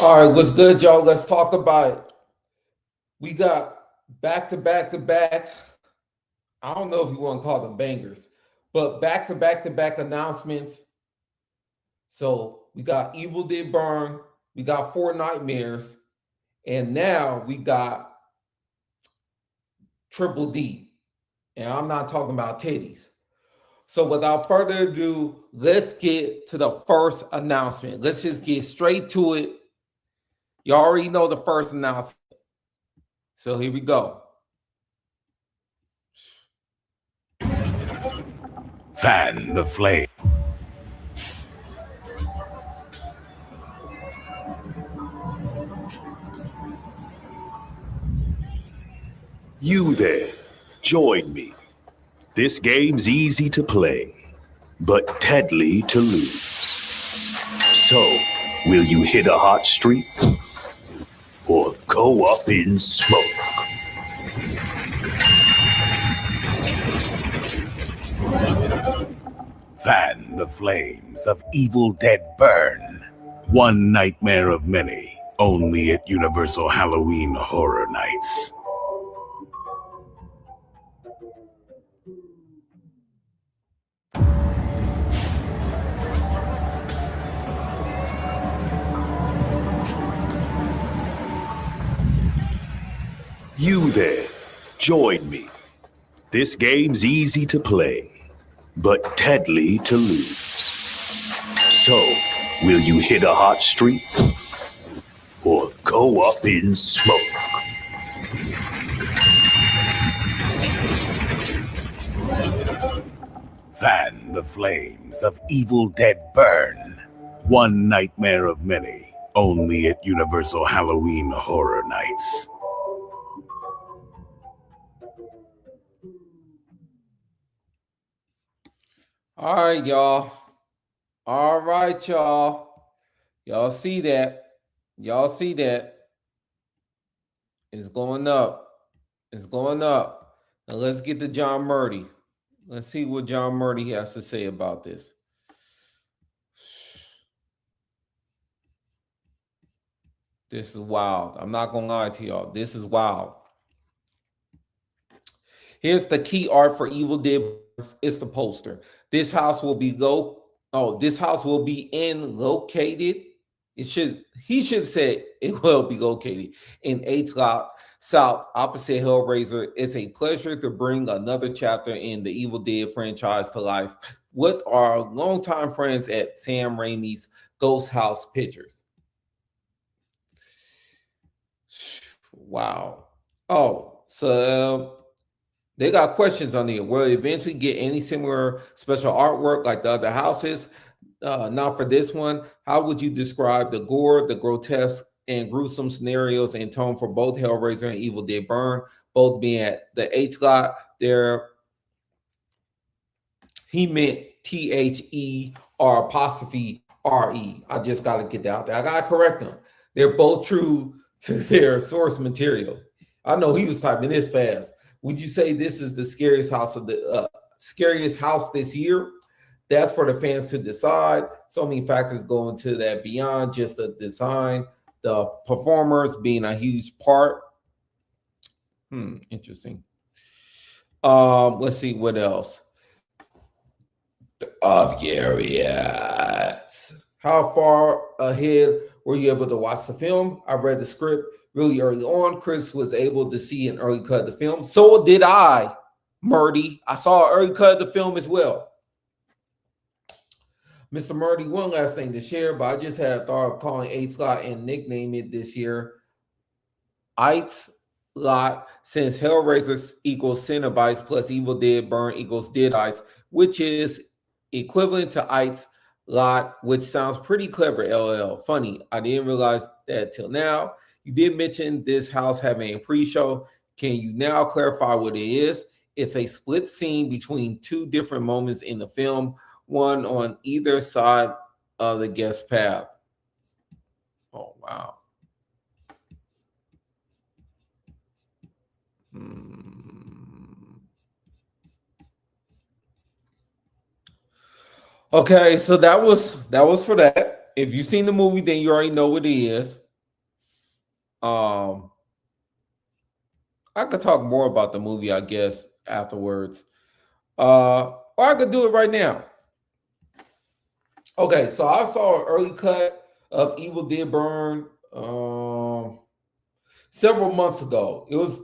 All right, what's good, y'all? Let's talk about it. We got back to back to back. I don't know if you want to call them bangers, but back to back to back announcements. So we got Evil Did Burn, we got Fortnightmares, and now we got Triple D. And I'm not talking about titties. So without further ado, let's get to the first announcement. Let's just get straight to it. You already know the first announcement. So here we go. Fan the flame. You there, join me. This game's easy to play, but deadly to lose. So, will you hit a hot streak or go up in smoke? Fan the flames of Evil Dead Burn. One nightmare of many, only at Universal Halloween Horror Nights. You there, join me. This game's easy to play, but deadly to lose. So, will you hit a hot streak or go up in smoke? Fan the flames of Evil Dead Burn. One nightmare of many, only at Universal Halloween Horror Nights. All right, y'all. All right, y'all. Y'all see that? Y'all see that? It's going up. It's going up. Now let's get to John Murdy. Let's see what John Murdy has to say about this. This is wild. I'm not going to lie to y'all. This is wild. Here's the key art for Evil Dead. It's the poster. This house will be located. He should say it will be located in H Lot South, opposite Hellraiser. It's a pleasure to bring another chapter in the Evil Dead franchise to life with our longtime friends at Sam Raimi's Ghost House Pictures. Wow. Oh, so they got questions on there. Will it eventually get any similar special artwork like the other houses? Not for this one. How would you describe the gore, the grotesque, and gruesome scenarios and tone for both Hellraiser and Evil Dead Burn, both being at the H lot there? He meant THER''RE. I just got to get that out there. I got to correct them. They're both true to their source material. I know he was typing this fast. Would you say this is the scariest house this year? That's for the fans to decide. So many factors go into that beyond just the design, the performers being a huge part. Interesting. Let's see what else. Yes. How far ahead were you able to watch the film? I read the script really early on. Chris was able to see an early cut of the film. So did I, Murdy. I saw an early cut of the film as well. Mr. Murdy, one last thing to share, but I just had a thought of calling H Lot and nickname it this year Ites Lot, since Hellraiser equals Cenobites plus Evil Dead Burn equals Deadites, which is equivalent to Ites Lot, which sounds pretty clever, LL. Funny, I didn't realize that till now. You did mention this house having a pre-show. Can you now clarify what it is? It's a split scene between two different moments in the film, one on either side of the guest path. Oh, wow. Okay, so that was for that. If you've seen the movie, then you already know what it is. I could talk more about the movie, I guess, afterwards. Or I could do it right now. Okay, so I saw an early cut of Evil Dead Burn several months ago. It was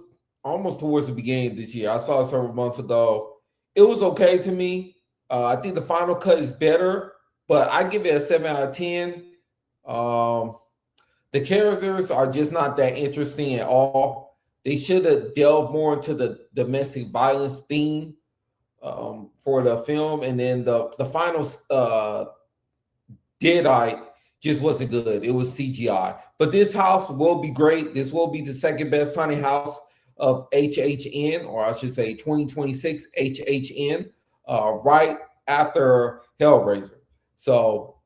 almost towards the beginning of this year. I saw it several months ago. It was okay to me. I think the final cut is better, but I give it a 7 out of 10. The characters are just not that interesting at all. They should have delved more into the domestic violence theme for the film, and then the final Deadite just wasn't good. It was CGI. But this house will be great. This will be the second best haunted house of HHN, or I should say 2026 HHN, right after Hellraiser. So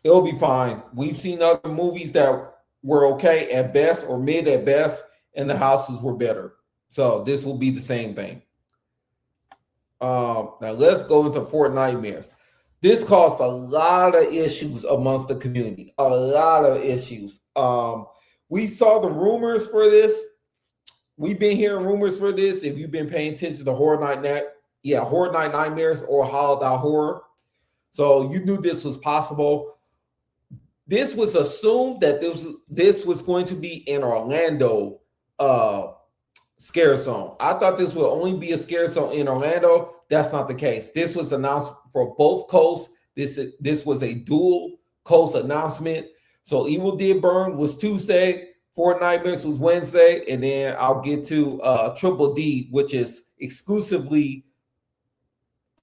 it'll be fine. We've seen other movies that were okay at best or mid at best, and the houses were better. So this will be the same thing. Now let's go into Fortnightmares. This caused a lot of issues amongst the community. A lot of issues. We saw the rumors for this. We've been hearing rumors for this. If you've been paying attention to Horror Night Nightmares or Hollowed Out Horror. So you knew this was possible. This was assumed that this was going to be in Orlando scare zone. I thought this would only be a scare zone in Orlando. That's not the case. This was announced for both coasts. This was a dual coast announcement. So Evil Dead Burn was Tuesday, Fortnightmares was Wednesday, and then I'll get to Triple D, which is exclusively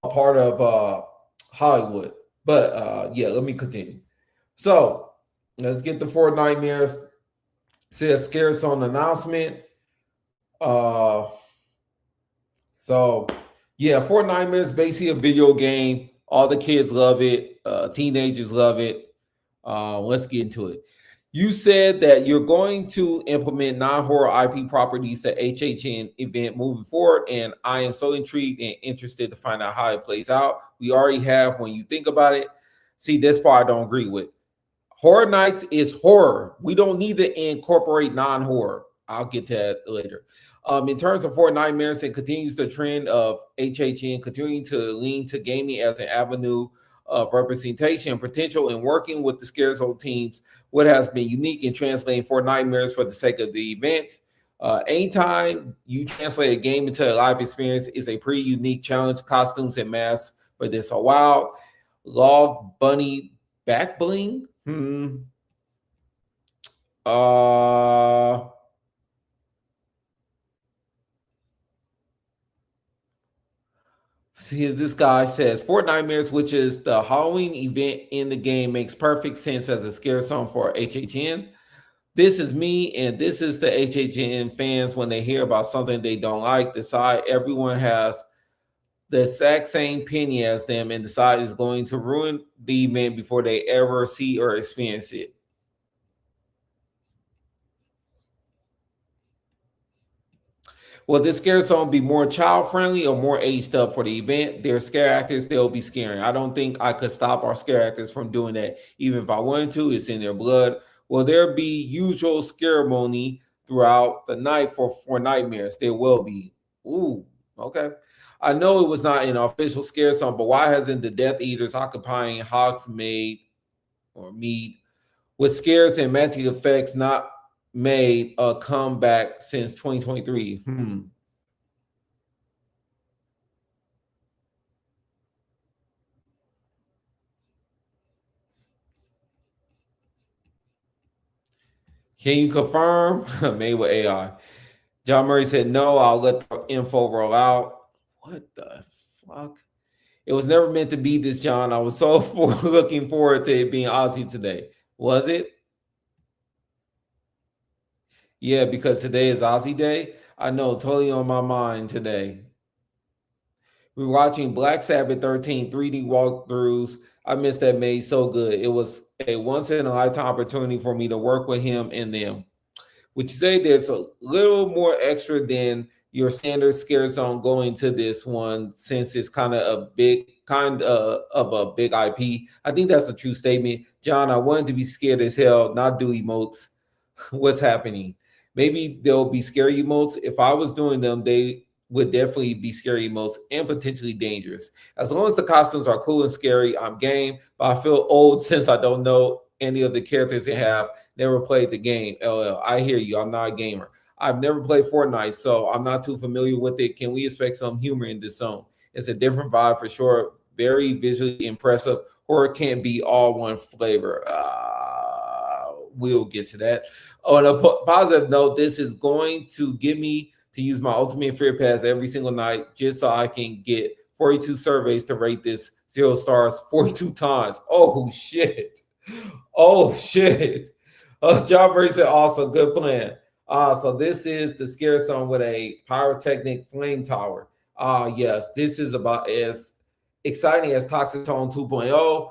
a part of Hollywood. But yeah, let me continue. So let's get the Fortnightmares. Says scare zone announcement. So yeah, Fortnitemares is basically a video game. All the kids love it. Teenagers love it. Let's get into it. You said that you're going to implement non-horror IP properties at HHN event moving forward, and I am so intrigued and interested to find out how it plays out. We already have, when you think about it. See, this part I don't agree with. Horror Nights is horror. We don't need to incorporate non-horror. I'll get to that later. In terms of Fortnightmares, it continues the trend of HHN continuing to lean to gaming as an avenue of representation and potential, and working with the Scare Zone teams. What has been unique in translating Fortnightmares for the sake of the event. Anytime you translate a game into a live experience is a pretty unique challenge. Costumes and masks for this are wild. Log bunny back bling. See, this guy says Fortnightmares, which is the Halloween event in the game, makes perfect sense as a scare zone for HHN. This is me, and this is the HHN fans when they hear about something they don't like. Decide everyone has the exact same opinion as them, and decide is going to ruin the event before they ever see or experience it. Will this scare zone be more child friendly or more aged up for the event? They're scare actors, they'll be scaring. I don't think I could stop our scare actors from doing that. Even if I wanted to, it's in their blood. Will there be usual ceremony throughout the night for Nightmares? There will be. Ooh, okay. I know it was not an official scare zone, but why hasn't the Death Eaters occupying Hogsmeade or Mead with scares and magic effects not made a comeback since 2023? Can you confirm? Made with AI. John Murray said, no, I'll let the info roll out. What the fuck? It was never meant to be this, John. I was so looking forward to it being Aussie today. Was it? Yeah, because today is Aussie Day. I know, totally on my mind today. We're watching Black Sabbath 13 3D walkthroughs. I missed that, made so good. It was a once-in-a-lifetime opportunity for me to work with him and them. Would you say there's a little more extra than your standard scare zone going to this one, since it's kind of a big IP? I think that's a true statement. John, I wanted to be scared as hell, not do emotes. What's happening? Maybe there'll be scary emotes. If I was doing them, they would definitely be scary emotes and potentially dangerous. As long as the costumes are cool and scary, I'm game. But I feel old since I don't know any of the characters they have. Never played the game. LL. I hear you. I'm not a gamer. I've never played Fortnite, so I'm not too familiar with it. Can we expect some humor in this zone? It's a different vibe for sure. Very visually impressive. Horror can't be all one flavor. We'll get to that. On a positive note, this is going to get me to use my Ultimate Fear Pass every single night just so I can get 42 surveys to rate this 0 stars 42 times. Oh, shit. Oh, shit. John Murray said, also, good plan. So this is the scare zone with a pyrotechnic flame tower. Yes, this is about as exciting as Toxic Tone 2.0,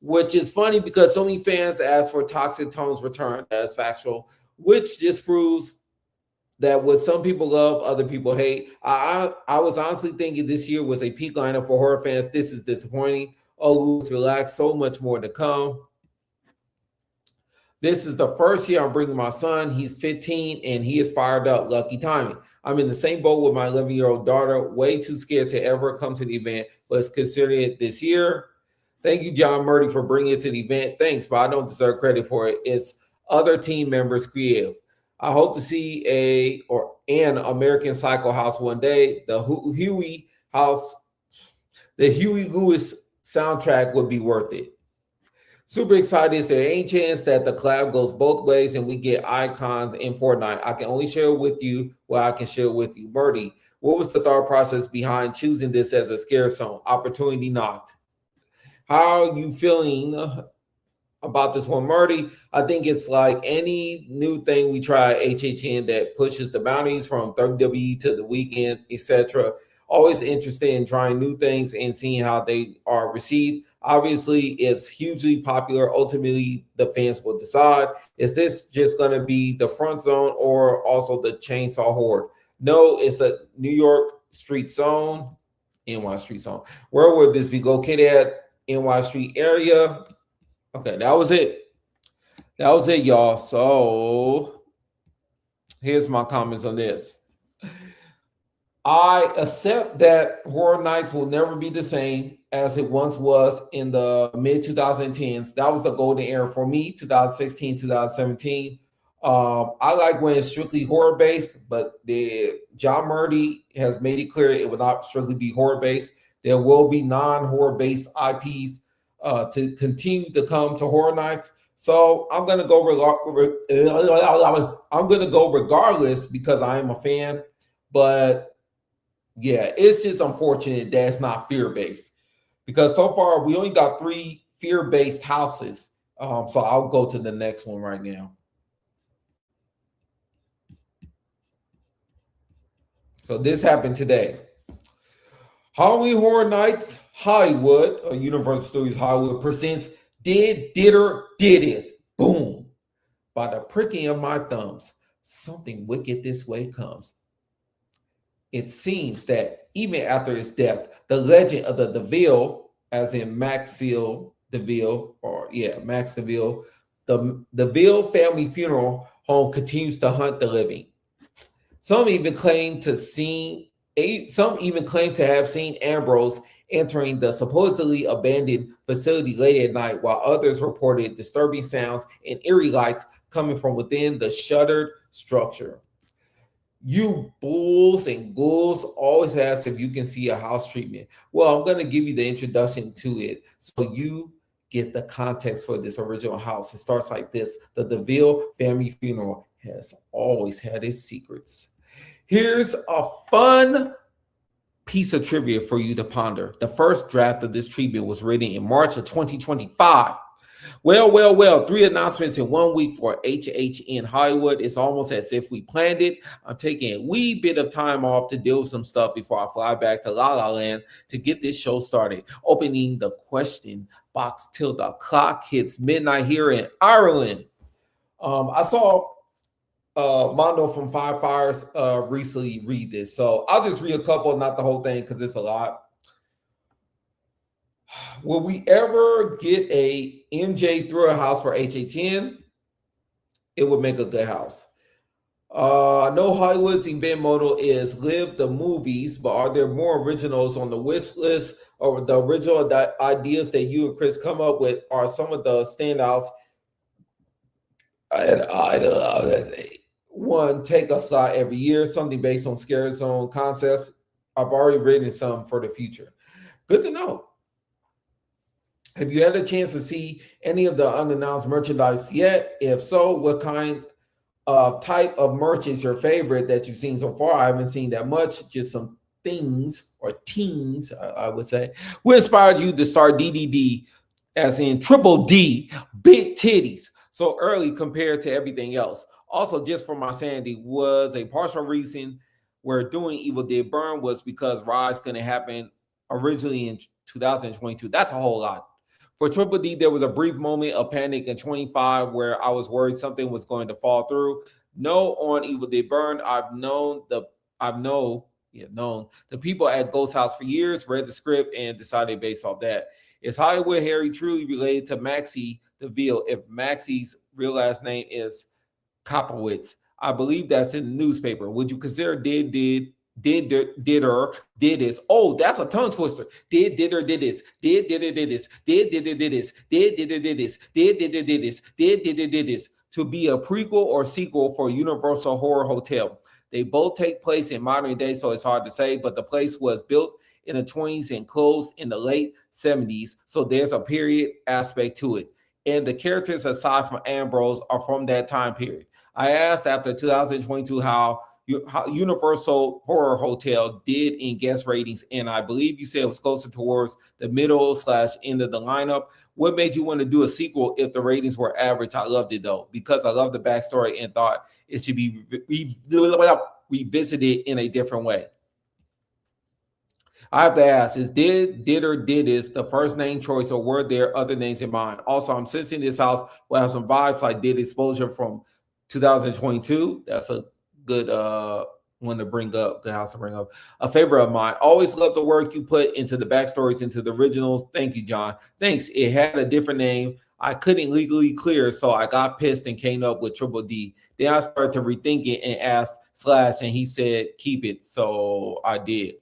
which is funny because so many fans asked for Toxic Tone's return as factual, which disproves that what some people love, other people hate. I was honestly thinking this year was a peak lineup for horror fans. This is disappointing. Oh, relax, so much more to come. This is the first year I'm bringing my son. He's 15 and he is fired up. Lucky timing. I'm in the same boat with my 11-year-old daughter. Way too scared to ever come to the event, but it's considering it this year. Thank you, John Murdy, for bringing it to the event. Thanks, but I don't deserve credit for it. It's other team members' creative. I hope to see an American Psycho house one day. The Huey house, the Huey Lewis soundtrack would be worth it. Super excited. Is there any chance that the collab goes both ways and we get icons in Fortnite? I can only share with you what I can share with you. Birdie, what was the thought process behind choosing this as a scare zone? Opportunity knocked. How are you feeling about this one, Murdy? I think it's like any new thing we try at HHN that pushes the boundaries from WWE to the weekend, etc. Always interested in trying new things and seeing how they are received. Obviously, it's hugely popular. Ultimately, the fans will decide. Is this just going to be the front zone or also the chainsaw horde? No, it's a New York street zone, NY street zone. Where would this be located at? NY Street area. Okay, that was it. That was it, y'all. So here's my comments on this. I accept that Horror Nights will never be the same as it once was in the mid 2010s. That was the golden era for me, 2016, 2017. I like when it's strictly horror based, but John Murdy has made it clear it will not strictly be horror based. There will be non-horror based IPs to continue to come to Horror Nights. So I'm gonna go. I'm gonna go regardless because I am a fan. But yeah, it's just unfortunate that it's not fear-based because so far we only got 3 fear-based houses. So I'll go to the next one right now. So this happened today. Halloween Horror Nights Hollywood, or Universal Studios Hollywood, presents Didditis. Boom. By the pricking of my thumbs, something wicked this way comes. It seems that even after his death, the legend of the DeVille, as in Max DeVille, Max DeVille, the DeVille family funeral home continues to hunt the living. Some even claim to have seen Ambrose entering the supposedly abandoned facility late at night, while others reported disturbing sounds and eerie lights coming from within the shuttered structure. You bulls and ghouls always ask if you can see a house treatment. Well, I'm going to give you the introduction to it so you get the context for this original house. It starts like this. The DeVille family funeral has always had its secrets. Here's a fun piece of trivia for you to ponder. The first draft of this treatment was written in March of 2025. Well, 3 announcements in 1 week for HHN Hollywood. It's almost as if we planned it. I'm taking a wee bit of time off to deal with some stuff before I fly back to La La Land to get this show started. Opening the question box till the clock hits midnight here in Ireland. I saw Mondo from Five Fires recently read this. So I'll just read a couple, not the whole thing because it's a lot. Will we ever get a MJ Thriller house for HHN? It would make a good house. I know Hollywood's event model is live the movies, but are there more originals on the wish list or the original ideas that you and Chris come up with are some of the standouts? One, take a slot every year, something based on scare zone concepts. I've already written some for the future. Good to know. Have you had a chance to see any of the unannounced merchandise yet? If so, what kind type of merch is your favorite that you've seen so far? I haven't seen that much, just some things or teens, I would say. What inspired you to start DDD, as in triple D, big titties, so early compared to everything else? Also, just for my sanity, was a partial reason we're doing Evil Dead Burn was because Rise couldn't happen originally in 2022. That's a whole lot. For Triple D, there was a brief moment of panic in 25 where I was worried something was going to fall through. No, on Evil Dead Burn, I've known the people at Ghost House for years, read the script, and decided based off that. Is Hollywood Harry truly related to Maxie DeVille if Maxie's real last name is Kopowitz? I believe that's in the newspaper. Would you consider did this? Oh, that's a tongue twister. Did this? Did this? To be a prequel or sequel for Universal Horror Hotel. They both take place in modern day, so it's hard to say, but the place was built in the 20s and closed in the late 70s, so there's a period aspect to it. And the characters aside from Ambrose are from that time period. I asked after 2022 how Universal Horror Hotel did in guest ratings, and I believe you said it was closer towards the middle/end of the lineup. What made you want to do a sequel if the ratings were average? I loved it though, because I love the backstory and thought it should be revisited in a different way. I have to ask, is did this the first name choice, or were there other names in mind? Also, I'm sensing this house will have some vibes like Did Exposure from 2022. That's a good one to bring up, good house to bring up. A favorite of mine. Always love the work you put into the backstories, into the originals. Thank you, John. Thanks. It had a different name. I couldn't legally clear, so I got pissed and came up with Triple D. Then I started to rethink it and asked Slash, and he said, keep it. So I did.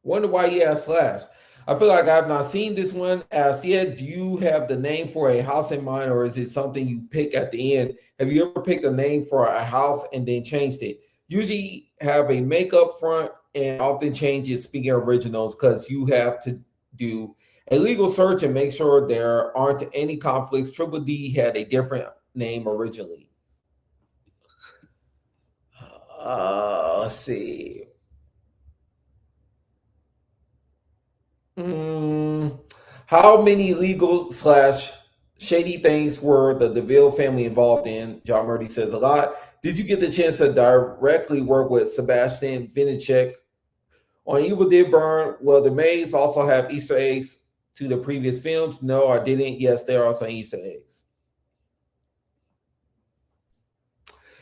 Wonder why he asked Slash. I feel like I have not seen this one as yet. Do you have the name for a house in mind, or is it something you pick at the end? Have you ever picked a name for a house and then changed it? Usually have a makeup front and often change it, speaking of originals, because you have to do a legal search and make sure there aren't any conflicts. Triple D had a different name originally. Let's see. How many legal/shady things were the DeVille family involved in? John Murdy says a lot. Did you get the chance to directly work with Sebastian Vinnicek on Evil Dead Burn? Will the maze also have Easter eggs to the previous films? No, I didn't. Yes, there are some Easter eggs.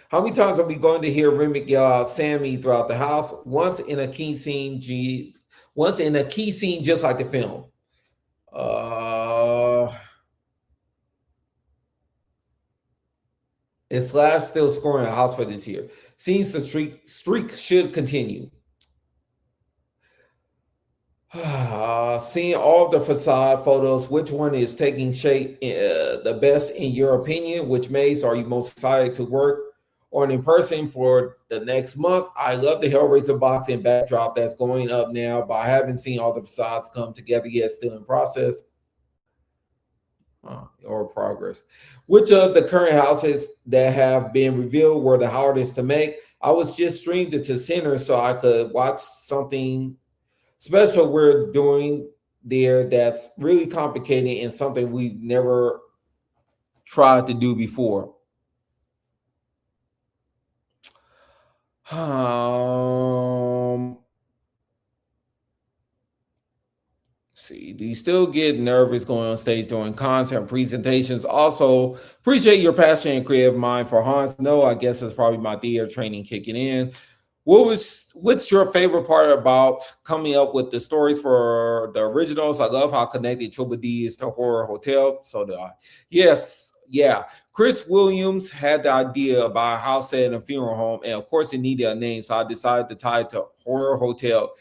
How many times are we going to hear Remick yell out Sammy throughout the house? Once in a key scene, just like the film. Is Slash still scoring a house for this year? Seems the streak should continue. Seeing all the facade photos, which one is taking shape the best in your opinion? Which maze are you most excited to work on in person for the next month? I love the Hellraiser box and backdrop that's going up now, but I haven't seen all the facades come together yet, still in process or progress. Which of the current houses that have been revealed were the hardest to make? I was just streamed it to Center so I could watch something special we're doing there that's really complicated and something we've never tried to do before. See, do you still get nervous going on stage during concert presentations? Also, appreciate your passion and creative mind for Hans. No, I guess it's probably my theater training kicking in. What's your favorite part about coming up with the stories for the originals? I love how connected Triple D is to Horror Hotel. So do I. Yes, yeah, Chris Williams had the idea about a house set in a funeral home, and of course it needed a name, so I decided to tie it to Horror Hotel.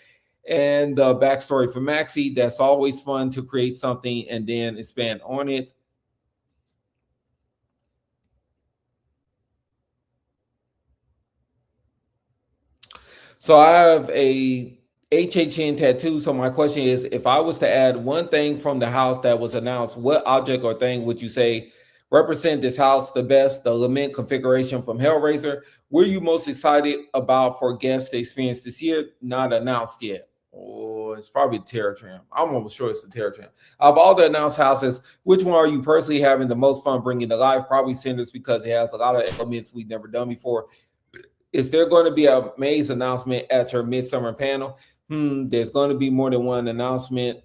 And the backstory for Maxie, that's always fun to create something and then expand on it. So I have a HHN tattoo. So my question is, if I was to add one thing from the house that was announced, what object or thing would you say represent this house the best? The lament configuration from Hellraiser. What are you most excited about for guests to experience this year? Not announced yet. Oh, it's probably the Terror Tram. I'm almost sure it's the Terror Tram. Of all the announced houses, which one are you personally having the most fun bringing to life? Probably Cinders, because it has a lot of elements we've never done before. Is there going to be a maze announcement at your midsummer panel? There's going to be more than one announcement.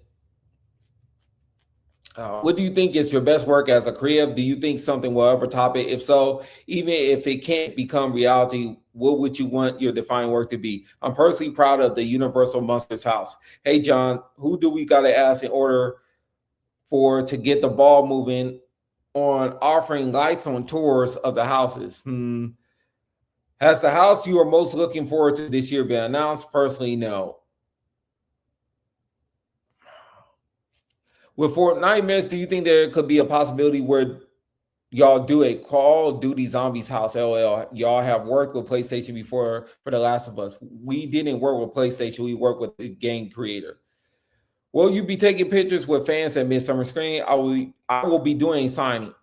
What do you think is your best work as a creative? Do you think something will ever top it? If so, even if it can't become reality, what would you want your defining work to be? I'm personally proud of the Universal Monsters house. Hey, John, who do we got to ask in order to get the ball moving on offering lights on tours of the houses? Has the house you are most looking forward to this year been announced? Personally, no. With Fortnightmares, do you think there could be a possibility where y'all do a Call of Duty Zombies house? LOL. Y'all have worked with PlayStation before for The Last of Us. We didn't work with PlayStation. We worked with the game creator. Will you be taking pictures with fans at Midsummer Screen? I will be doing a signing.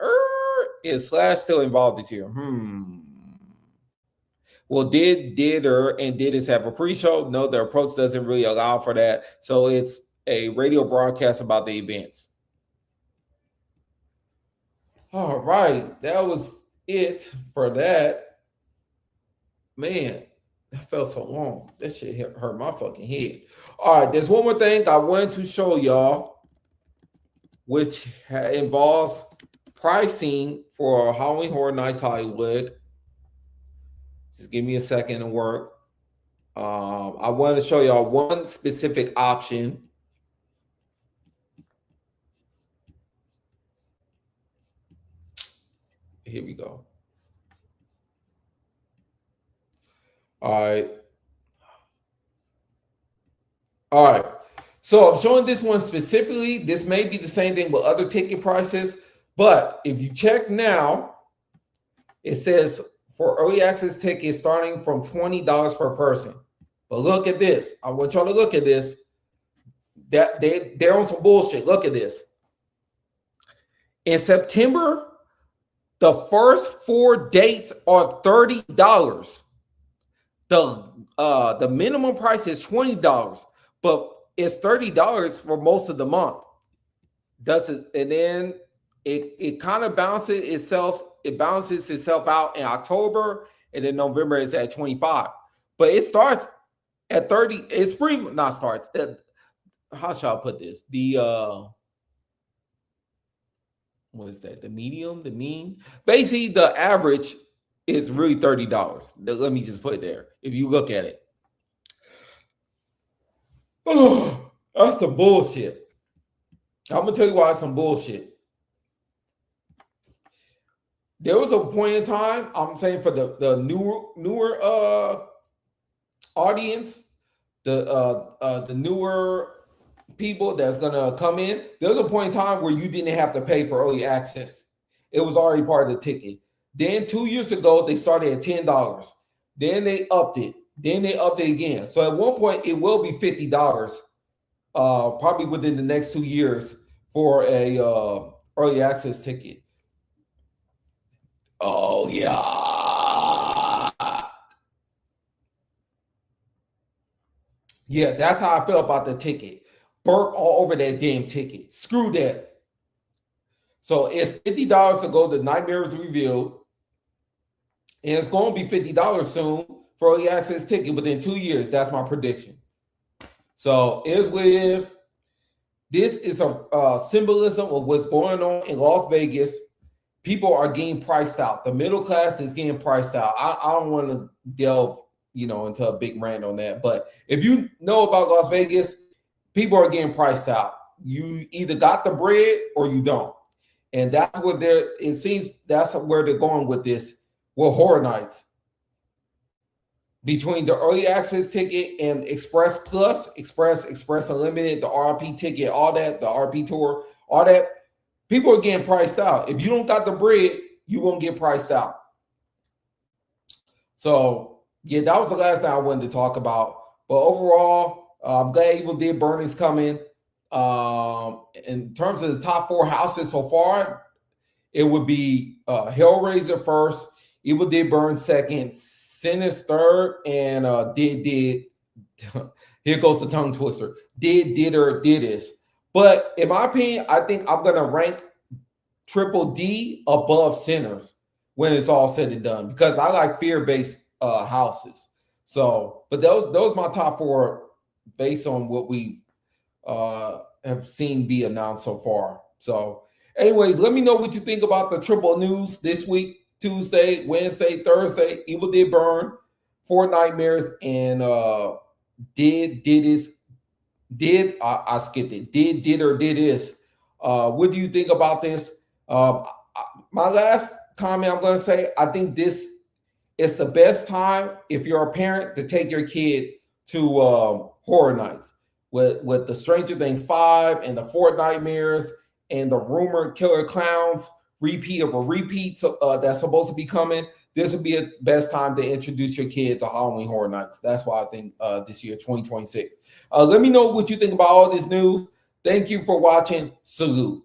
Is Slash still involved this year? Well, did this have a pre-show? No, the approach doesn't really allow for that. So it's a radio broadcast about the events. All right, that was it for that. Man, that felt so long. That shit hurt my fucking head. All right, there's one more thing I wanted to show y'all, which involves pricing for Halloween Horror Nights Hollywood. Just give me a second to work. I want to show y'all one specific option. Here we go. All right. So I'm showing this one specifically. This may be the same thing with other ticket prices, but if you check now, it says for early access tickets starting from $20 per person. But look at this. I want y'all to look at this. That they're on some bullshit. Look at this. In September, the first 4 dates are $30. The minimum price is $20, but it's $30 for most of the month. Does it? And then it kind of balances itself. It balances itself out in October, and then November is at 25. But it starts at 30. It's pretty not starts. How shall I put this? What is that? The medium, the mean. Basically, the average is really $30. Let me just put it there. If you look at it, oh, that's some bullshit. I'm gonna tell you why it's some bullshit. There was a point in time, I'm saying for the newer audience, the newer people that's gonna come in. There was a point in time where you didn't have to pay for early access. It was already part of the ticket. Then 2 years ago, they started at $10. Then they upped it. Then they upped it again. So at one point, it will be $50, probably within the next 2 years for a early access ticket. Oh, yeah. Yeah, that's how I feel about the ticket. Burp all over that damn ticket. Screw that. So it's $50 to go to Nightmares Revealed. And it's going to be $50 soon for early access ticket within 2 years. That's my prediction. So is what it is. This is a symbolism of what's going on in Las Vegas. People are getting priced out. The middle class is getting priced out. I don't want to delve, into a big rant on that. But if you know about Las Vegas, people are getting priced out. You either got the bread or you don't. And that's what it seems that's where they're going with this. Well, Horror Nights. Between the early access ticket and Express Plus, Express Unlimited, the RP ticket, all that, the RP tour, all that, people are getting priced out. If you don't got the bread, you won't get priced out. So, yeah, that was the last thing I wanted to talk about. But overall, I'm glad Evil Dead Burn is coming. In terms of the top 4 houses so far, it would be Hellraiser first, Evil Dead Burn second, Sinners third, and did here goes the tongue twister. Did or did this. But in my opinion, I think I'm gonna rank Triple D above Sinners when it's all said and done, because I like fear-based houses. So, but those my top 4 based on what we have seen be announced so far. So, anyways, let me know what you think about the triple news this week. Tuesday, Wednesday, Thursday, Evil Dead Burn, Fortnightmares, and I skipped it. Did or did this. What do you think about this? My last comment I'm going to say, I think this is the best time if you're a parent to take your kid to Horror Nights with the Stranger Things 5 and the Fortnightmares and the rumored Killer Clowns repeat of a repeat that's supposed to be coming. This would be a best time to introduce your kid to Halloween Horror Nights. That's why I think this year, 2026. Let me know what you think about all this news. Thank you for watching. Salute.